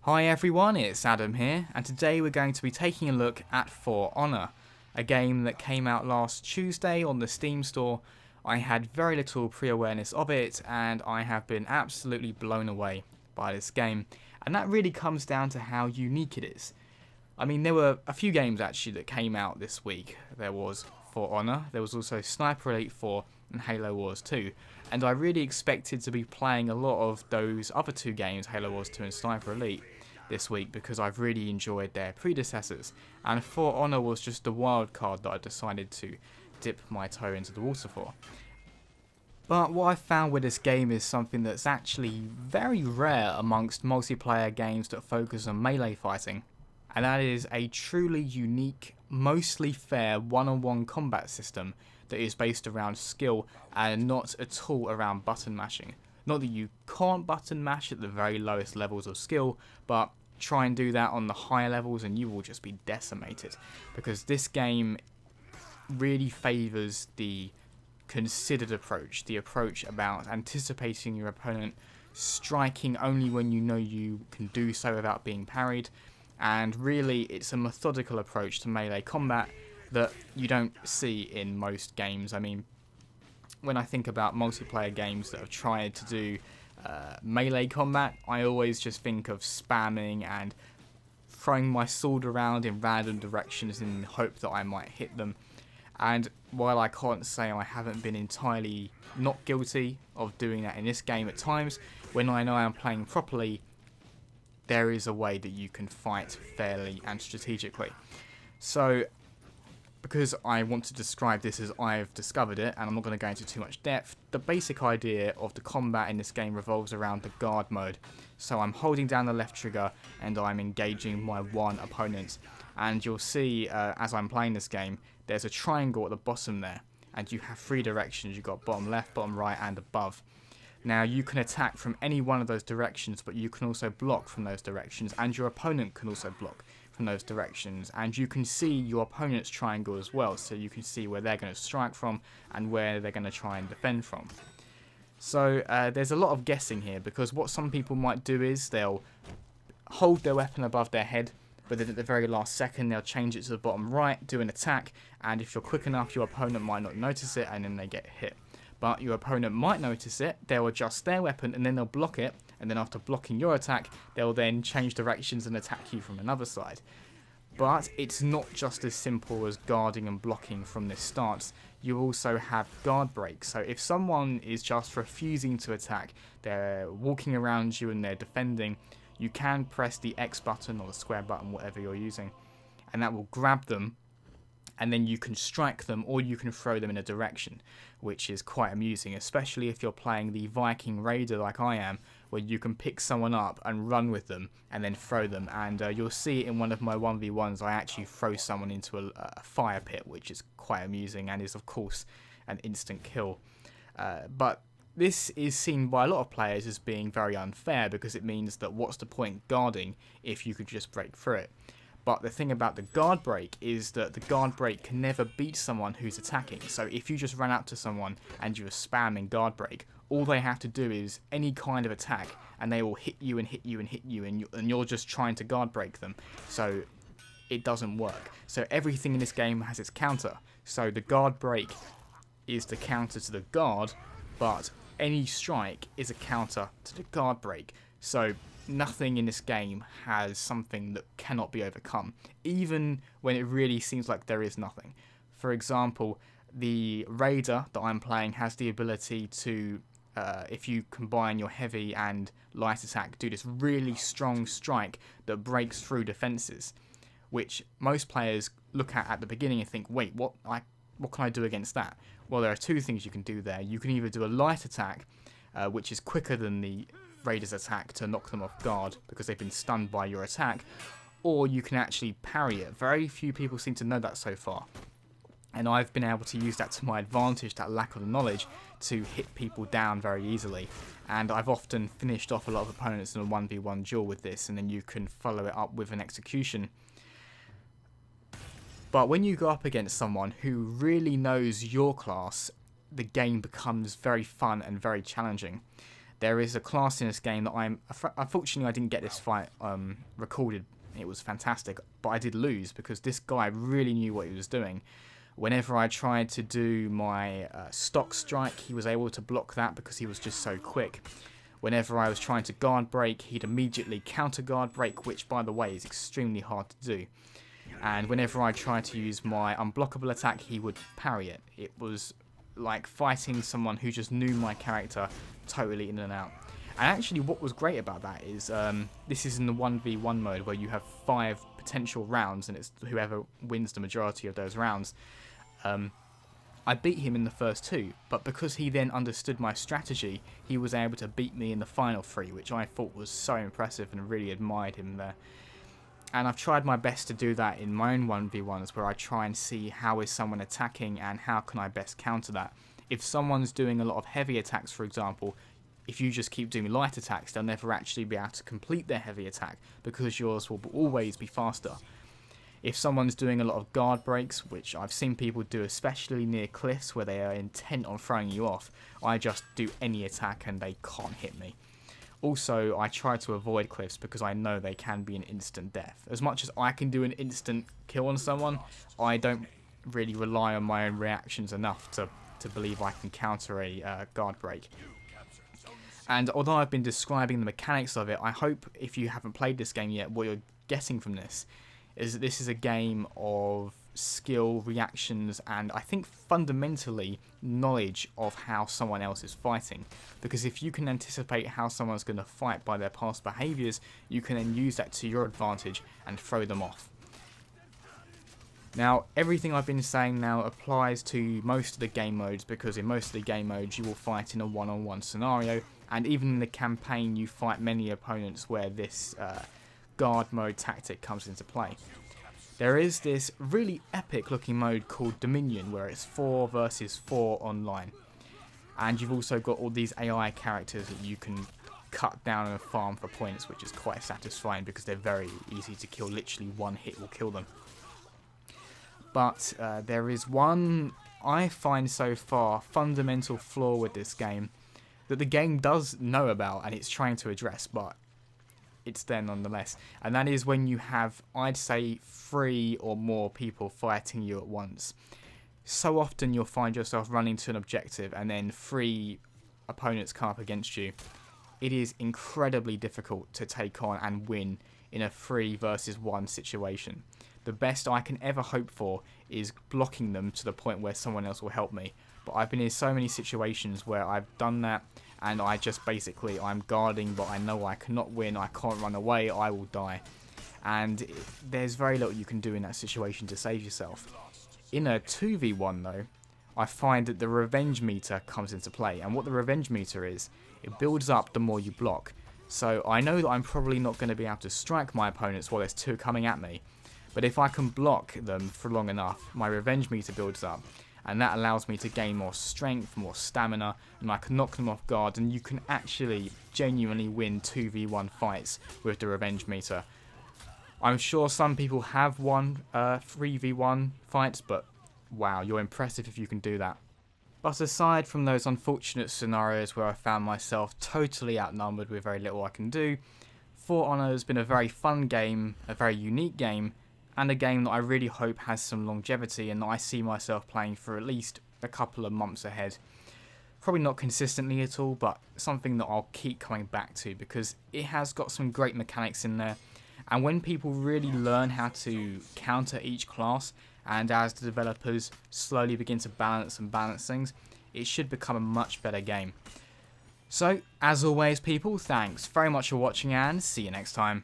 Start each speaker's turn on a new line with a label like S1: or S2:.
S1: Hi everyone, it's Adam here, and today we're going to be taking a look at For Honor, a game that came out last Tuesday on the Steam store. I had very little pre-awareness of it, and I have been absolutely blown away by this game, and that really comes down to how unique it is. I mean, there were a few games actually that came out this week. There was For Honor, there was also Sniper Elite 4 and Halo Wars 2, and I really expected to be playing a lot of those other two games, Halo Wars 2 and Sniper Elite, this week because I've really enjoyed their predecessors, and For Honor was just the wild card that I decided to dip my toe into the water for. But what I found with this game is something that's actually very rare amongst multiplayer games that focus on melee fighting, and that is a truly unique, mostly fair one-on-one combat system that is based around skill and not at all around button mashing. Not that you can't button mash at the very lowest levels of skill, but try and do that on the higher levels and you will just be decimated, because this game really favours the considered approach, the approach about anticipating your opponent, striking only when you know you can do so without being parried, and really it's a methodical approach to melee combat that you don't see in most games. I mean, when I think about multiplayer games that have tried to do melee combat, I always just think of spamming and throwing my sword around in random directions in the hope that I might hit them. And while I can't say I haven't been entirely not guilty of doing that in this game at times, when I know I'm playing properly, there is a way that you can fight fairly and strategically. So, because I want to describe this as I've discovered it, and I'm not going to go into too much depth, the basic idea of the combat in this game revolves around the guard mode. So I'm holding down the left trigger and I'm engaging my one opponent. And you'll see as I'm playing this game, there's a triangle at the bottom there, and you have three directions. You've got bottom left, bottom right, and above. Now you can attack from any one of those directions, but you can also block from those directions, and your opponent can also block from those directions, and you can see your opponent's triangle as well, so you can see where they're going to strike from and where they're going to try and defend from. So there's a lot of guessing here, because what some people might do is they'll hold their weapon above their head, but then at the very last second they'll change it to the bottom right, do an attack, and if you're quick enough your opponent might not notice it and then they get hit. But your opponent might notice it, they'll adjust their weapon and then they'll block it, and then after blocking your attack, they'll then change directions and attack you from another side. But it's not just as simple as guarding and blocking from this stance. You also have guard breaks. So if someone is just refusing to attack, they're walking around you and they're defending, you can press the X button or the square button, whatever you're using, and that will grab them, and then you can strike them or you can throw them in a direction, which is quite amusing, especially if you're playing the Viking Raider like I am, where you can pick someone up and run with them and then throw them. And you'll see in one of my 1v1s I actually throw someone into a fire pit, which is quite amusing and is of course an instant kill. But this is seen by a lot of players as being very unfair, because it means that what's the point guarding if you could just break through it. But the thing about the guard break is that the guard break can never beat someone who's attacking. So if you just run up to someone and you're spamming guard break, all they have to do is any kind of attack and they will hit you and hit you and hit you, and you're just trying to guard break them. So it doesn't work. So everything in this game has its counter. So the guard break is the counter to the guard, but any strike is a counter to the guard break. So nothing in this game has something that cannot be overcome, even when it really seems like there is nothing. For example, the Raider that I'm playing has the ability to, if you combine your heavy and light attack, do this really strong strike that breaks through defenses, which most players look at the beginning and think, wait, what can I do against that? Well, there are two things you can do there. You can either do a light attack, which is quicker than the Raider's attack to knock them off guard because they've been stunned by your attack, or you can actually parry it. Very few people seem to know that so far, and I've been able to use that to my advantage, that lack of knowledge, to hit people down very easily. And I've often finished off a lot of opponents in a 1v1 duel with this, and then you can follow it up with an execution. But when you go up against someone who really knows your class, the game becomes very fun and very challenging. There is a class in this game that unfortunately I didn't get this fight recorded. It was fantastic, but I did lose because this guy really knew what he was doing. Whenever I tried to do my stock strike, he was able to block that because he was just so quick. Whenever I was trying to guard break, he'd immediately counter guard break, which by the way is extremely hard to do. And whenever I tried to use my unblockable attack, he would parry it. It was like fighting someone who just knew my character totally in and out. And actually what was great about that is this is in the 1v1 mode where you have 5 potential rounds and it's whoever wins the majority of those rounds. I beat him in the first 2, but because he then understood my strategy, he was able to beat me in the final 3, which I thought was so impressive and really admired him there. And I've tried my best to do that in my own 1v1s where I try and see how is someone attacking and how can I best counter that. If someone's doing a lot of heavy attacks, for example, if you just keep doing light attacks, they'll never actually be able to complete their heavy attack because yours will always be faster. If someone's doing a lot of guard breaks, which I've seen people do especially near cliffs where they are intent on throwing you off, I just do any attack and they can't hit me. Also, I try to avoid cliffs because I know they can be an instant death. As much as I can do an instant kill on someone, I don't really rely on my own reactions enough to believe I can counter a guard break. And although I've been describing the mechanics of it, I hope if you haven't played this game yet, what you're getting from this is that this is a game of skill, reactions, and I think fundamentally knowledge of how someone else is fighting. Because if you can anticipate how someone's going to fight by their past behaviours, you can then use that to your advantage and throw them off. Now, everything I've been saying now applies to most of the game modes, because in most of the game modes you will fight in a one-on-one scenario, and even in the campaign you fight many opponents where this guard mode tactic comes into play. There is this really epic looking mode called Dominion where it's 4 versus 4 online, and you've also got all these AI characters that you can cut down and farm for points, which is quite satisfying because they're very easy to kill. Literally one hit will kill them. But there is one I find so far fundamental flaw with this game that the game does know about and it's trying to address, but it's there nonetheless. And that is when you have, I'd say, 3 or more people fighting you at once. So often you'll find yourself running to an objective and then 3 opponents come up against you. It is incredibly difficult to take on and win in a 3 versus 1 situation. The best I can ever hope for is blocking them to the point where someone else will help me. But I've been in so many situations where I've done that and I just basically, I'm guarding but I know I cannot win, I can't run away, I will die. And there's very little you can do in that situation to save yourself. In a 2v1 though, I find that the revenge meter comes into play, and what the revenge meter is, it builds up the more you block. So I know that I'm probably not going to be able to strike my opponents while there's 2 coming at me, but if I can block them for long enough, my revenge meter builds up, and that allows me to gain more strength, more stamina, and I can knock them off guard, and you can actually genuinely win 2v1 fights with the revenge meter. I'm sure some people have won 3v1 fights, but wow, you're impressive if you can do that. But aside from those unfortunate scenarios where I found myself totally outnumbered with very little I can do, For Honor has been a very fun game, a very unique game, and a game that I really hope has some longevity and that I see myself playing for at least a couple of months ahead. Probably not consistently at all, but something that I'll keep coming back to because it has got some great mechanics in there. And when people really learn how to counter each class, and as the developers slowly begin to balance things, it should become a much better game. So, as always people, thanks very much for watching and see you next time.